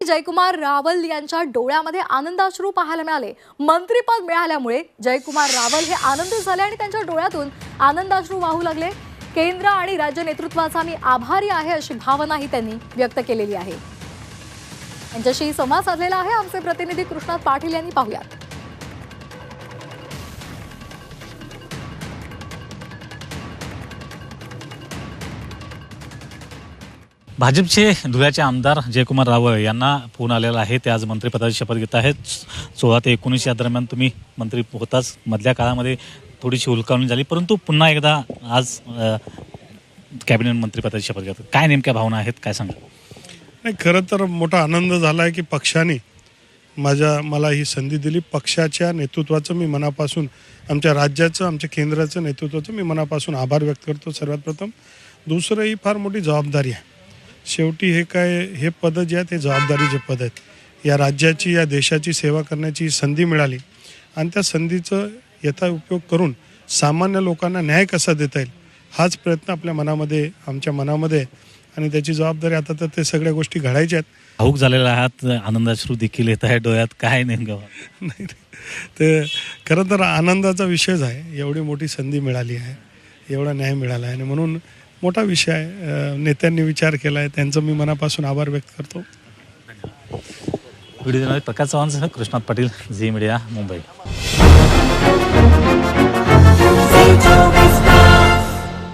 जयकुमार रावल यांच्या डोळ्यामध्ये आनंदाश्रू पाहायला मिळाले। मंत्रीपद मिळाल्यामुळे जयकुमार रावल हे आनंदी झाले आणि त्यांच्या डोळ्यातून आनंदाश्रू वाहू लागले। केंद्र आणि राज्य नेतृत्वाचा मी आभारी आहे अशी भावनाही त्यांनी व्यक्त केलेली आहे। यांच्याशी संवाद साधलेला आहे आमचे प्रतिनिधी कृष्णात पाटील यांनी। पाहूयात। भाजपचे धुळ्याचे आमदार जयकुमार रावळ यांना फोन आलेला आहे। ते आज मंत्रिपदाची शपथ घेत आहेत। 16 ते 19 या दरम्यान तुम्ही मंत्री होताच। मधल्या काळामध्ये थोडीशी उलकावणी झाली, परंतु पुन्हा एकदा आज कॅबिनेट मंत्रिपदाची शपथ घेतात। काय नेमक्या भावना आहेत, काय सांगा? नाही, खरं तर मोठा आनंद झाला आहे की पक्षाने मला ही संधी दिली। पक्षाच्या नेतृत्वाचं मी मनापासून, आमच्या राज्याचं, आमच्या केंद्राचं नेतृत्वाचं मी मनापासून आभार व्यक्त करतो सर्वात प्रथम। दुसरं, ही फार मोठी जबाबदारी आहे। शेवटी हे पद जे आहेत हे जबाबदारीचे पद आहेत। या राज्याची, या देशाची सेवा करण्याची संधी मिळाली आणि त्या संधीचं यथा उपयोग करून सामान्य लोकांना न्याय कसा देता येईल हाच प्रयत्न आपल्या मनामध्ये, आमच्या मनामध्ये, आणि त्याची जबाबदारी आता तर ते सगळ्या गोष्टी घडायच्या आहेत। भाऊक झालेला आहात, आनंदाश्रू देखील येत आहे डोळ्यात, काय नेमकं? नाही, ते खरं तर आनंदाचा विषयच आहे। एवढी मोठी संधी मिळाली आहे, एवढा न्याय मिळाला आहे आणि म्हणून मोठा विषय आहे। नेत्यांनी विचार केला आहे, त्यांचं मी मनापासून आभार व्यक्त करतो। व्हिडिओ प्रकाश चव्हाणसह कृष्णात पाटील, झी मीडिया, मुंबई।